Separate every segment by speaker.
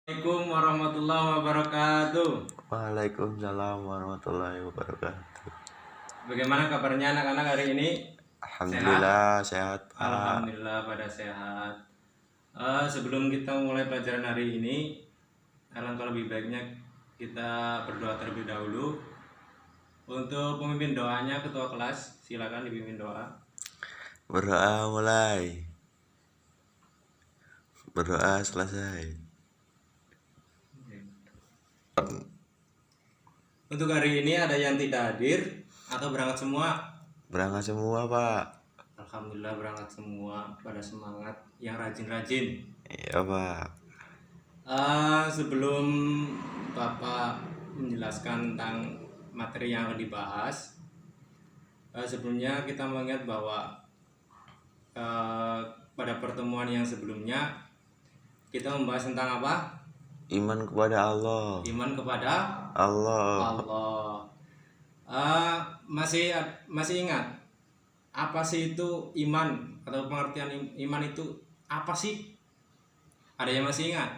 Speaker 1: Assalamualaikum warahmatullahi wabarakatuh.
Speaker 2: Waalaikumsalam warahmatullahi wabarakatuh.
Speaker 1: Bagaimana kabarnya anak-anak hari ini?
Speaker 2: Alhamdulillah sehat, Pak.
Speaker 1: Alhamdulillah pada sehat. Sebelum kita mulai pelajaran hari ini, alangkah lebih baiknya kita berdoa terlebih dahulu. Untuk pemimpin doanya ketua kelas, silakan dipimpin doa.
Speaker 2: Berdoa mulai. Berdoa selesai.
Speaker 1: Untuk hari ini ada yang tidak hadir atau berangkat semua?
Speaker 2: Berangkat semua, Pak.
Speaker 1: Alhamdulillah berangkat semua, pada semangat, yang rajin-rajin.
Speaker 2: Iya, Pak.
Speaker 1: Sebelum Bapak menjelaskan tentang materi yang akan dibahas, sebelumnya kita mengingat bahwa pada pertemuan yang sebelumnya kita membahas tentang apa?
Speaker 2: Iman kepada Allah.
Speaker 1: Iman kepada
Speaker 2: Allah.
Speaker 1: Masih ingat apa sih itu iman, atau pengertian iman itu apa sih? Ada yang masih ingat?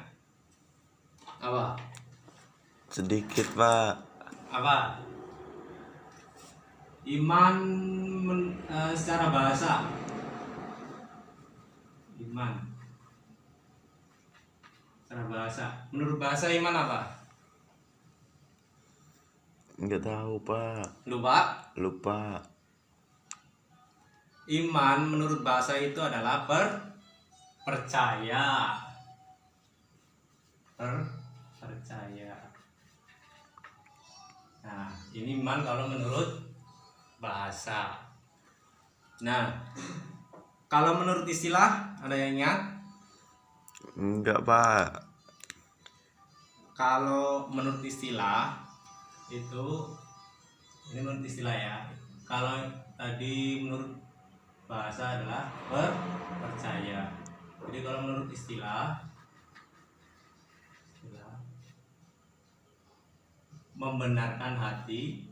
Speaker 1: Apa?
Speaker 2: Sedikit, Pak.
Speaker 1: Apa? Iman secara bahasa. Iman secara bahasa. Menurut bahasa iman apa?
Speaker 2: Enggak tahu, Pak.
Speaker 1: Lupa. Iman menurut bahasa itu adalah percaya. Percaya. Nah, ini iman kalau menurut bahasa. Nah, kalau menurut istilah, ada yang ingat?
Speaker 2: Enggak, Pak.
Speaker 1: Kalau menurut istilah itu, ini menurut istilah ya. Kalau tadi menurut bahasa adalah percaya. Jadi kalau menurut istilah membenarkan hati,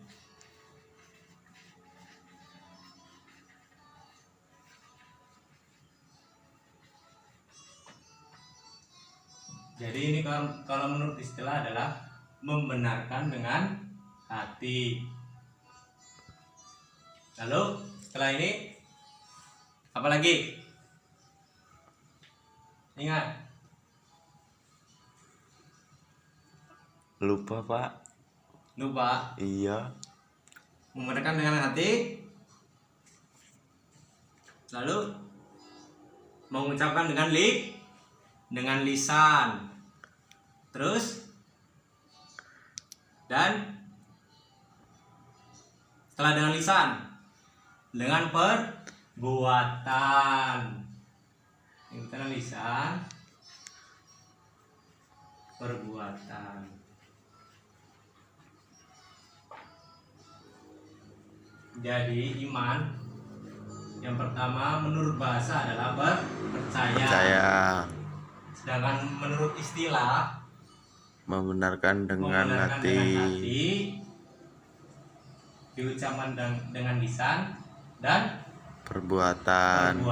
Speaker 1: jadi ini kalau menurut istilah adalah membenarkan dengan hati. Lalu setelah ini apa lagi? Ingat?
Speaker 2: Lupa, Pak.
Speaker 1: Lupa.
Speaker 2: Iya.
Speaker 1: Membenarkan dengan hati. Lalu mengucapkan dengan lisan. Terus dan setelah dengan lisan, dengan perbuatan. Ini kita lisan, perbuatan. Jadi iman yang pertama menurut bahasa adalah percaya. Sedangkan menurut istilah
Speaker 2: Membenarkan dengan hati.
Speaker 1: Diucapkan dengan lisan dan
Speaker 2: Perbuatan.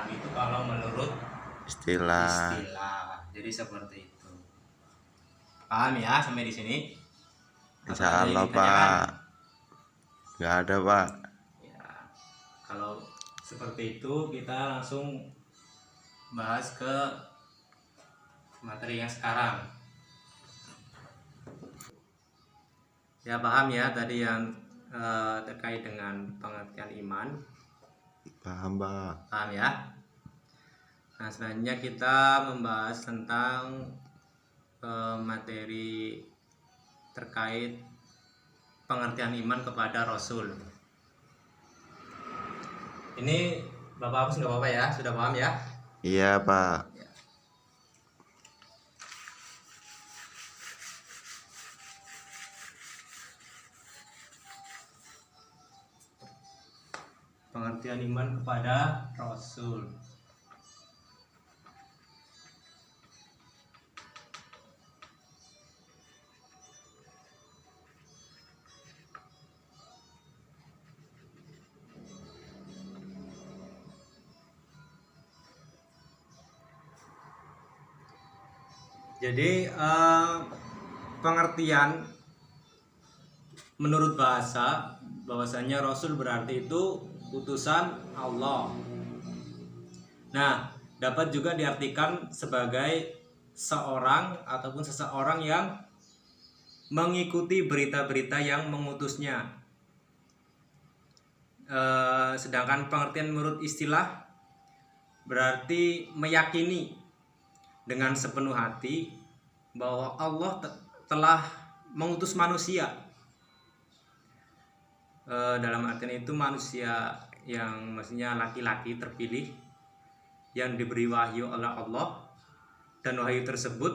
Speaker 1: Itu kalau menurut
Speaker 2: Istilah.
Speaker 1: Jadi seperti itu. Paham ya sampai di sini?
Speaker 2: Insya Allah, Pak. Nggak ada, Pak.
Speaker 1: Ya, kalau seperti itu kita langsung bahas ke materi yang sekarang. Ya, paham ya tadi yang terkait dengan pengertian iman.
Speaker 2: Paham, Pak.
Speaker 1: Paham ya? Nah, selanjutnya kita membahas tentang materi terkait pengertian iman kepada Rasul. Ini Bapak hapus nggak apa-apa ya? Sudah paham ya?
Speaker 2: Iya, Pak.
Speaker 1: Ya. Pengertian iman kepada Rasul. Jadi pengertian menurut bahasa bahwasanya Rasul berarti itu utusan Allah. Nah, dapat juga diartikan sebagai seorang ataupun seseorang yang mengikuti berita-berita yang mengutusnya. Sedangkan pengertian menurut istilah berarti meyakini dengan sepenuh hati bahwa Allah telah mengutus manusia. Dalam artian itu manusia yang maksudnya laki-laki terpilih yang diberi wahyu oleh Allah, dan wahyu tersebut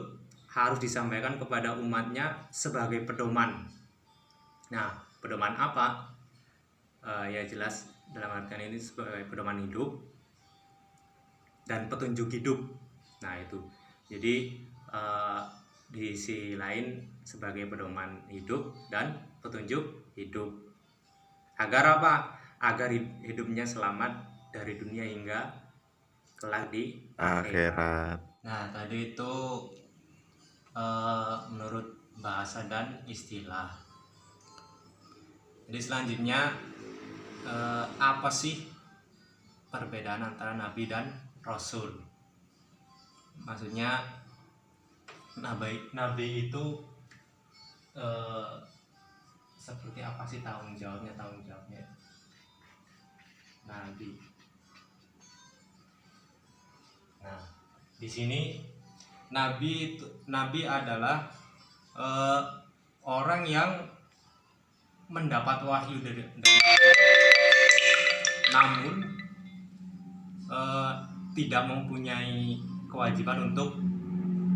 Speaker 1: harus disampaikan kepada umatnya sebagai pedoman. Nah, pedoman apa? Ya jelas dalam artian ini sebagai pedoman hidup dan petunjuk hidup. Nah itu, jadi di sisi lain sebagai pedoman hidup dan petunjuk hidup. Agar apa? Agar hidupnya selamat dari dunia hingga kelak di
Speaker 2: akhirat.
Speaker 1: Nah tadi itu menurut bahasa dan istilah. Jadi selanjutnya apa sih perbedaan antara nabi dan rasul? Maksudnya nabi itu seperti apa sih tanggung jawabnya nabi. Nah, di sini nabi adalah orang yang mendapat wahyu dari namun tidak mempunyai kewajiban untuk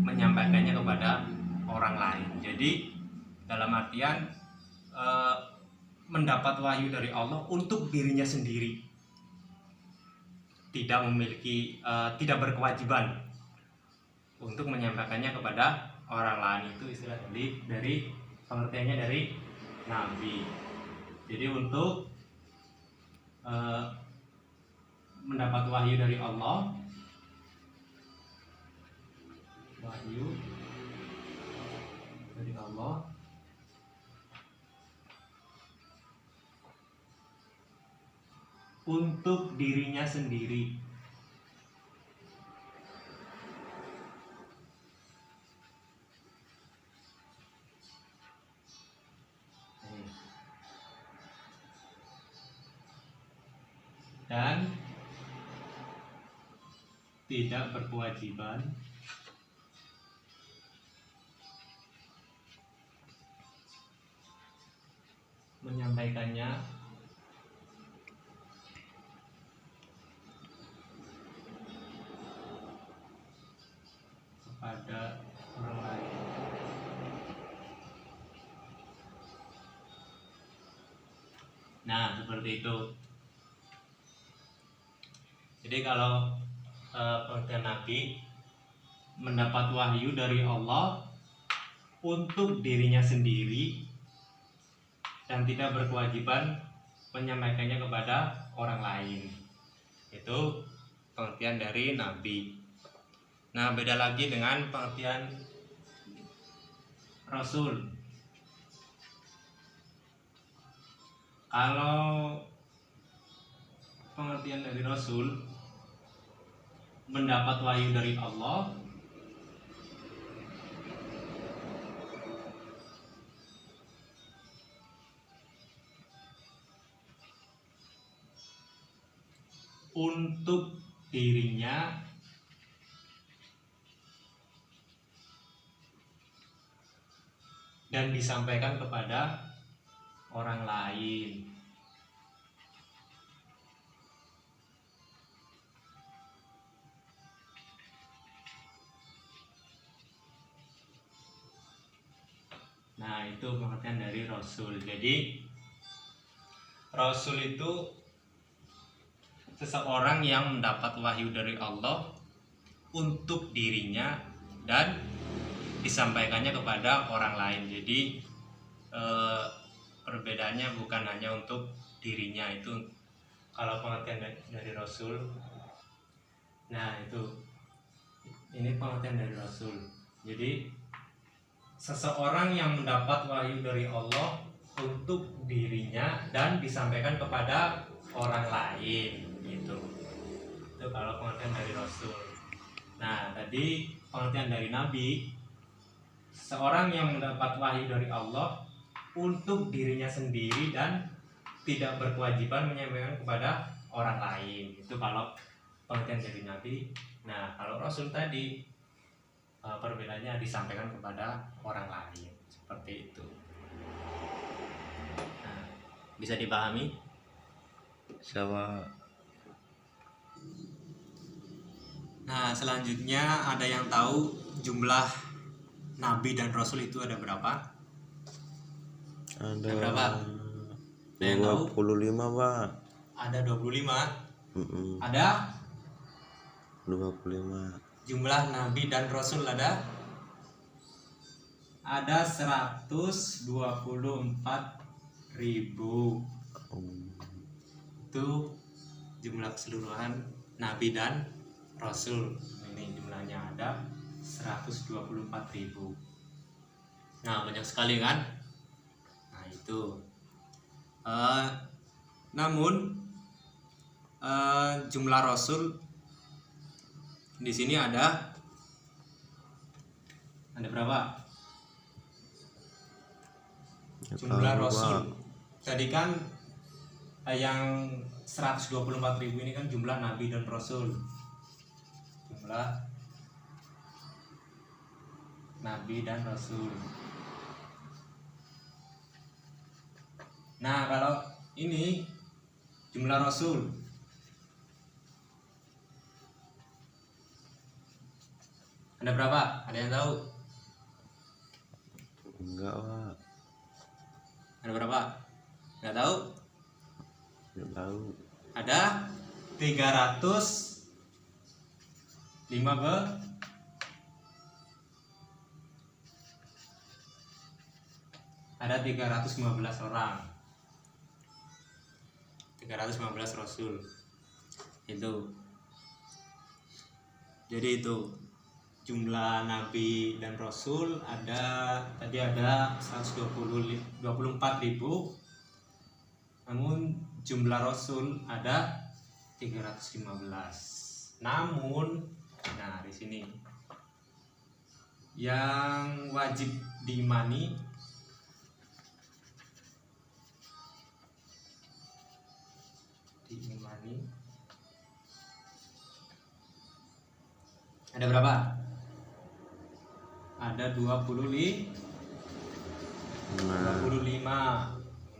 Speaker 1: menyampaikannya kepada orang lain. Jadi dalam artian mendapat wahyu dari Allah untuk dirinya sendiri, tidak berkewajiban untuk menyampaikannya kepada orang lain. Itu istilah dari pengertiannya dari nabi. Jadi untuk mendapat wahyu dari Allah, untuk dirinya sendiri. Dan tidak berkewajiban menyampaikannya kepada orang lain. Nah, seperti itu. Jadi kalau pengertian nabi mendapat wahyu dari Allah untuk dirinya sendiri dan tidak berkewajiban menyampaikannya kepada orang lain. Itu pengertian dari nabi. Nah, beda lagi dengan pengertian rasul. Kalau pengertian dari rasul mendapat wahyu dari Allah untuk dirinya dan disampaikan kepada orang lain. Nah, itu pengertian dari rasul. Jadi rasul itu seseorang yang mendapat wahyu dari Allah untuk dirinya dan disampaikannya kepada orang lain. Jadi perbedaannya bukan hanya untuk dirinya. Itu kalau pengertian dari rasul. Nah, itu ini pengertian dari rasul. Jadi seseorang yang mendapat wahyu dari Allah untuk dirinya dan disampaikan kepada orang lain gitu. Itu kalau pengertian dari Rasul. Nah, tadi pengertian dari Nabi, seorang yang mendapat wahyu dari Allah untuk dirinya sendiri dan tidak berkewajiban menyampaikan kepada orang lain. Itu kalau pengertian dari Nabi. Nah, kalau Rasul tadi perbedaannya disampaikan kepada orang lain seperti itu. Nah, bisa dipahami?
Speaker 2: Siapa?
Speaker 1: Nah, selanjutnya ada yang tahu jumlah Nabi dan Rasul itu ada berapa?
Speaker 2: Ada
Speaker 1: berapa? Ada yang tahu?
Speaker 2: 25 Pak.
Speaker 1: Ada 25.
Speaker 2: Mm-mm.
Speaker 1: Ada
Speaker 2: 25.
Speaker 1: jumlah Nabi dan Rasul ada 124.000. Itu jumlah keseluruhan Nabi dan Rasul. Ini jumlahnya ada 124.000. Nah, banyak sekali kan? Nah, itu namun jumlah Rasul di sini ada berapa? Jumlah Rasul tadi kan yang 124.000 ini kan jumlah Nabi dan Rasul. Jumlah Nabi dan Rasul. Nah, kalau ini jumlah Rasul ada berapa? Ada yang tahu?
Speaker 2: Enggak Pak.
Speaker 1: Ada berapa? Nggak tahu?
Speaker 2: Enggak tahu.
Speaker 1: Ada 305 ada 315 orang. 315 Rasul. Itu. Jadi itu jumlah Nabi dan Rasul tadi ada 124.000, namun jumlah Rasul ada 315. Namun, nah di sini yang wajib diimani ada berapa? Ada 25.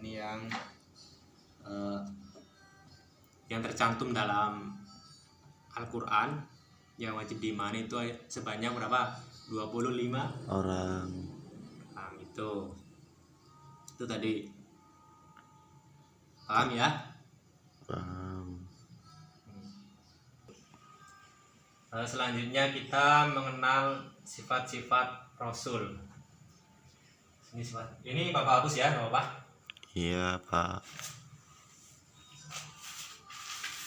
Speaker 1: Ini yang tercantum dalam Al-Quran yang wajib diimani itu sebanyak berapa? 25
Speaker 2: orang.
Speaker 1: Nah, itu tadi paham ya?
Speaker 2: Paham.
Speaker 1: Selanjutnya kita mengenal sifat-sifat Rasul. Ini Bapak hapus ya, nggak apa-apa?
Speaker 2: Iya Pak.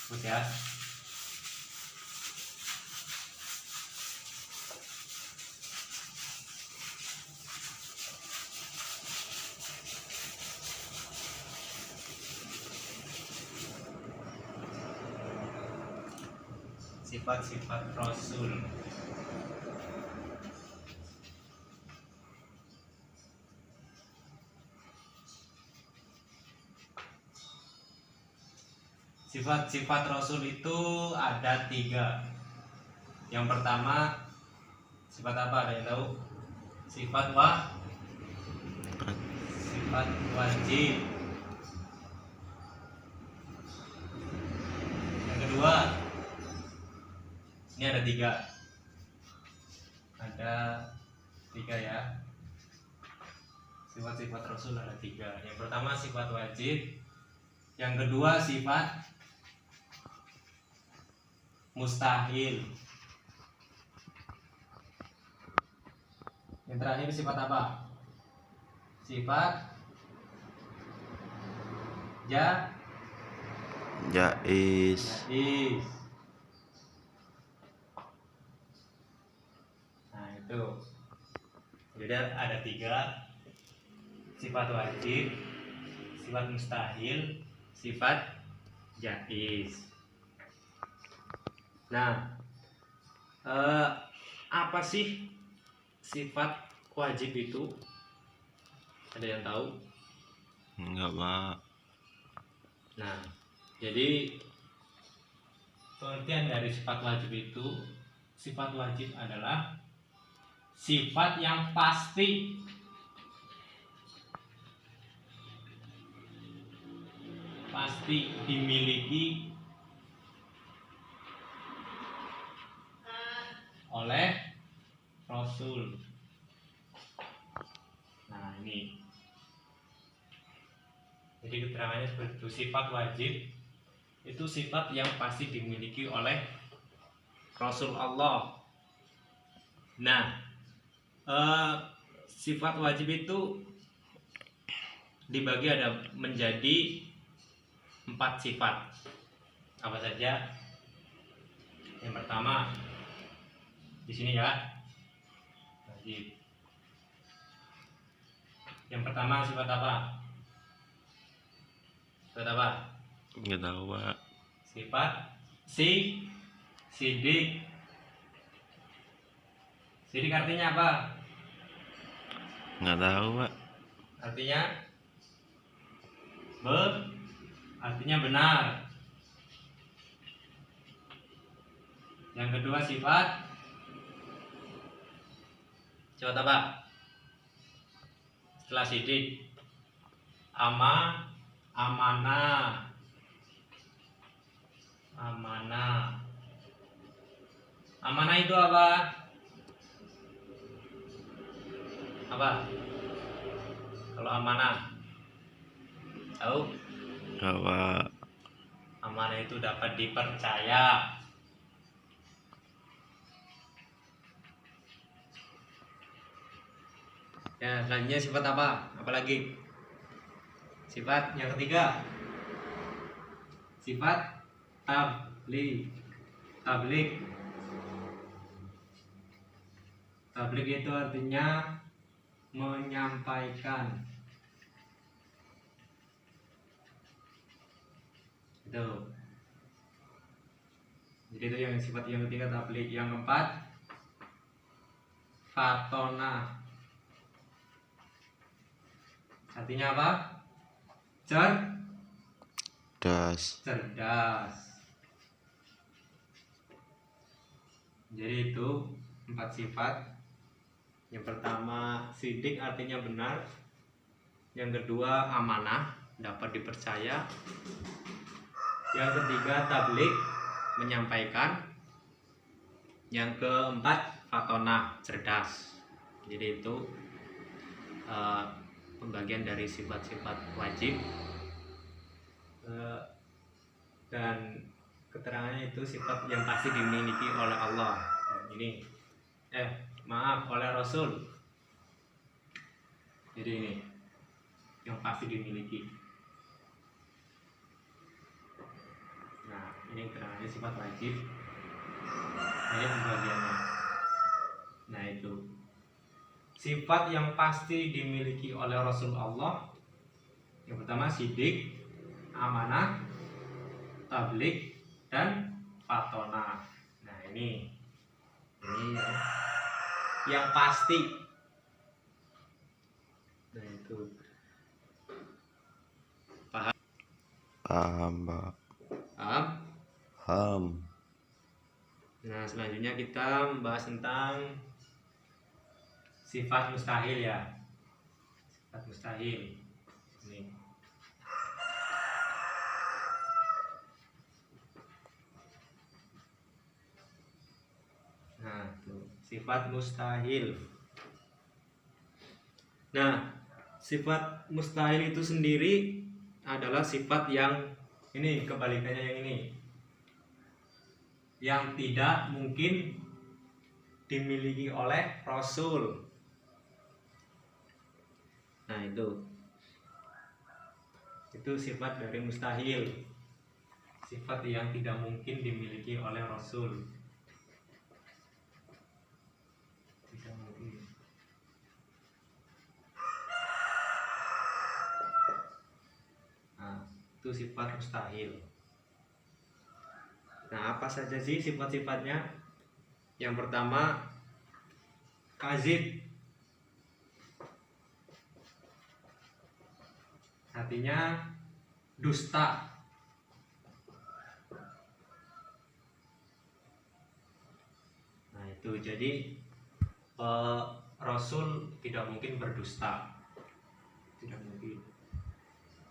Speaker 1: Hapus ya. Sifat-sifat Rasul. Sifat-sifat Rasul itu ada 3. Yang pertama sifat apa? Ada yang tahu? Sifat wajib. Yang kedua, ini ada 3. Ada 3 ya. Sifat-sifat Rasul ada 3. Yang pertama sifat wajib. Yang kedua sifat mustahil. Yang terakhir sifat apa? Sifat
Speaker 2: Jais.
Speaker 1: Nah, itu Jadi ada 3: sifat wajib, sifat mustahil, sifat jaiz. Nah, apa sih sifat wajib itu? Ada yang tahu?
Speaker 2: Enggak, Pak.
Speaker 1: Nah, jadi pengertian dari sifat wajib itu, sifat wajib adalah sifat yang pasti dimiliki oleh Rasul. Nah, ini. Jadi keterangannya seperti itu. Sifat wajib itu sifat yang pasti dimiliki oleh Rasul Allah. Nah, sifat wajib itu dibagi menjadi 4 sifat. Apa saja? Yang pertama di sini ya, wajib. Yang pertama sifat apa? Sifat apa?
Speaker 2: Enggak tahu, Pak.
Speaker 1: Sifat sidik. Sidik artinya apa?
Speaker 2: Enggak tahu, Pak.
Speaker 1: Artinya artinya benar. Yang kedua sifat apa? Setelah sidik, amanah. Amanah itu apa? Apa? Kalau amanah, tahu?
Speaker 2: Enggak, Pak.
Speaker 1: Amanah itu dapat dipercaya. Ya, selanjutnya sifat apa? Apalagi? Sifat yang ketiga. Sifat tabligh. Tabligh itu artinya menyampaikan. Itu. Jadi itu yang sifat yang ketiga, tabligh. Yang keempat, fatona. Artinya apa? Cerdas. Jadi itu 4 sifat. Yang pertama sidik artinya benar. Yang kedua amanah, dapat dipercaya. Yang ketiga tabligh, menyampaikan. Yang keempat fatona, cerdas. Jadi itu pembagian dari sifat-sifat wajib. Dan keterangannya itu sifat yang pasti dimiliki oleh Allah. Oleh Rasul. Jadi ini yang pasti dimiliki. Nah, ini keterangannya sifat wajib. Ini pembagiannya. Nah, itu sifat yang pasti dimiliki oleh Rasul Allah. Yang pertama sidik, amanah, tabligh, dan fatona. Nah, ini yang pasti. Nah, itu
Speaker 2: Paham, Pak.
Speaker 1: paham? Nah, selanjutnya kita membahas tentang sifat mustahil ya. Sifat mustahil. Ini. Nah, tuh, sifat mustahil. Nah, sifat mustahil itu sendiri adalah sifat yang ini, kebalikannya yang ini. Yang tidak mungkin dimiliki oleh Rasul. Nah, itu sifat dari mustahil. Sifat yang tidak mungkin dimiliki oleh Rasul. Tidak mungkin. itu sifat mustahil. Nah, apa saja sih sifat-sifatnya? Yang pertama, kazib, artinya dusta. Nah, itu jadi Rasul tidak mungkin berdusta, tidak mungkin.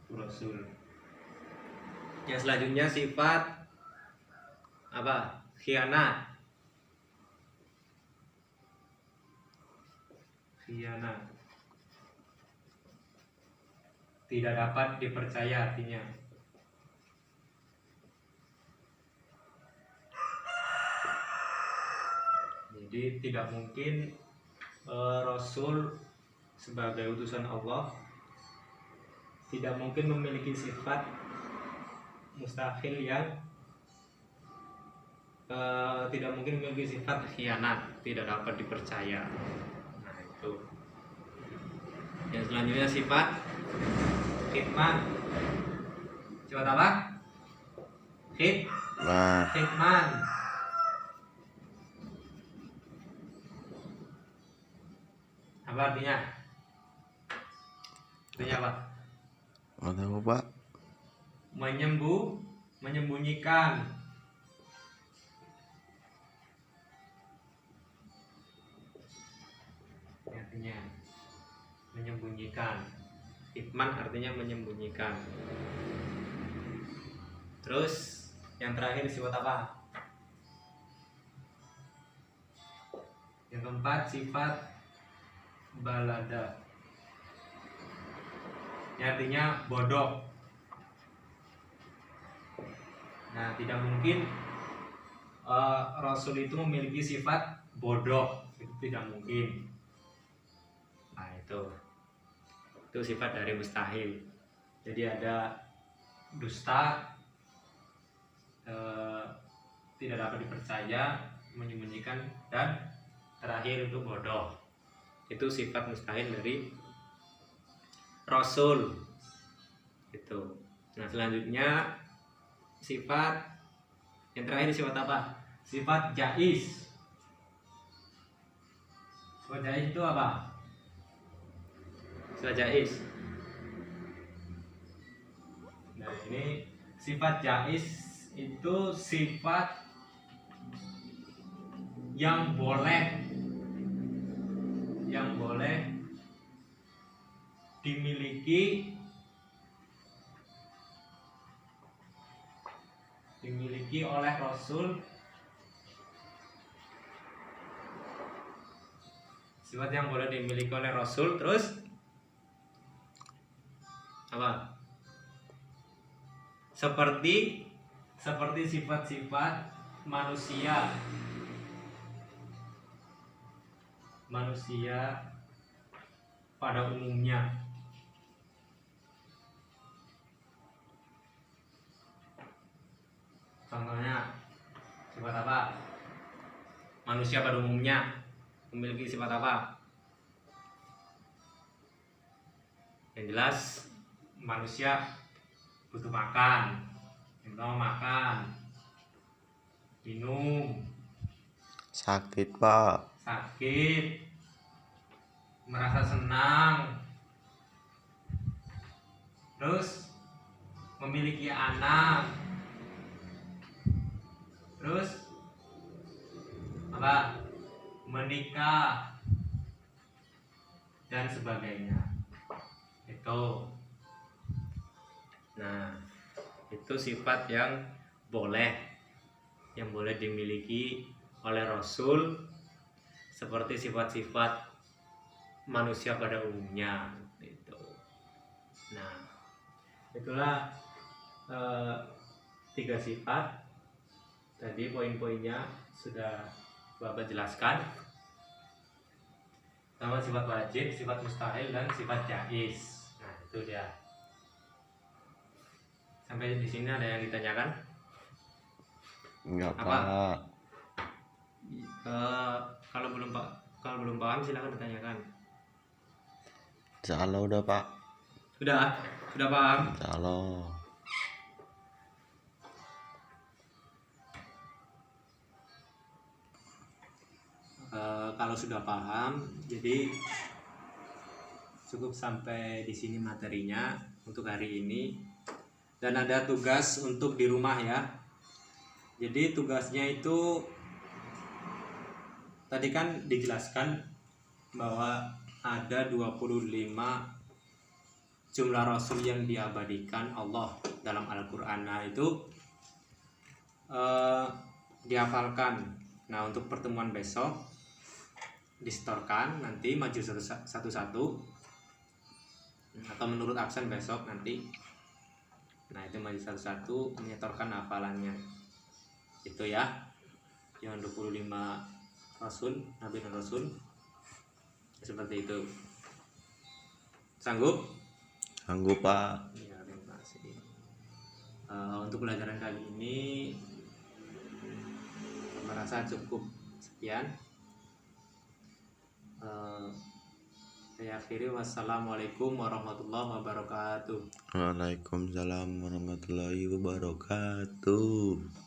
Speaker 1: Rasul. Yang selanjutnya sifat apa? Khianat. Khianat. Tidak dapat dipercaya artinya. Jadi tidak mungkin Rasul sebagai utusan Allah tidak mungkin memiliki sifat mustahil yang tidak mungkin memiliki sifat khianat, tidak dapat dipercaya. Nah, itu. Yang selanjutnya sifat khidmat. Sifat apa? Khidmat. Apa artinya? Artinya apa?
Speaker 2: Nggak tahu Pak.
Speaker 1: Menyembunyikan. Artinya menyembunyikan. Khidmat artinya menyembunyikan. Terus yang terakhir sifat apa? Yang keempat sifat balada. Ini artinya bodoh. Nah, tidak mungkin Rasul itu memiliki sifat bodoh, itu tidak mungkin. Nah, itu sifat dari mustahil. Jadi ada dusta, tidak dapat dipercaya, menyembunyikan, dan terakhir itu bodoh. Itu sifat mustahil dari Rasul. Itu. Nah, selanjutnya sifat yang terakhir sifat apa? Sifat jaiz. Sifat jaiz itu apa? Sifat jaiz. Nah, ini sifat jaiz itu sifat yang boleh dimiliki oleh Rasul. Sifat yang boleh dimiliki oleh Rasul. Terus apa? Seperti sifat-sifat manusia pada umumnya. Contohnya sifat apa? Manusia pada umumnya memiliki sifat apa? Yang jelas manusia butuh makan, makan, minum,
Speaker 2: Sakit Pak.
Speaker 1: merasa senang, terus memiliki anak, terus apa? Menikah dan sebagainya. Itu. Nah, itu sifat yang boleh dimiliki oleh Rasul, seperti sifat-sifat manusia pada umumnya. Itu. Nah, itulah 3 sifat. Tadi poin-poinnya sudah Bapak jelaskan. Pertama sifat wajib, sifat mustahil, dan sifat jaiz. Nah, itu dia. Sampai di sini ada yang ditanyakan?
Speaker 2: Enggak
Speaker 1: Apa?
Speaker 2: Pak.
Speaker 1: Kalau belum paham silakan ditanyakan.
Speaker 2: Insya Allah udah Pak.
Speaker 1: Sudah paham?
Speaker 2: Insya Allah.
Speaker 1: kalau sudah paham. Jadi cukup sampai di sini materinya untuk hari ini. Dan ada tugas untuk di rumah ya. Jadi tugasnya itu tadi kan dijelaskan bahwa ada 25 jumlah rasul yang diabadikan Allah dalam Al-Qur'an. Nah, itu dihafalkan. Nah, untuk pertemuan besok disetorkan nanti maju satu-satu atau menurut absen besok nanti. Nah, itu maju satu-satu menyetorkan hafalannya. Itu ya. Yang 25 rasul, nabi dan rasul. Seperti itu. Sanggup?
Speaker 2: Sanggup, Pak.
Speaker 1: Ya, terima kasih. Untuk pelajaran kali ini merasa cukup sekian. Saya akhiri, wassalamualaikum warahmatullahi wabarakatuh.
Speaker 2: Waalaikumsalam warahmatullahi wabarakatuh.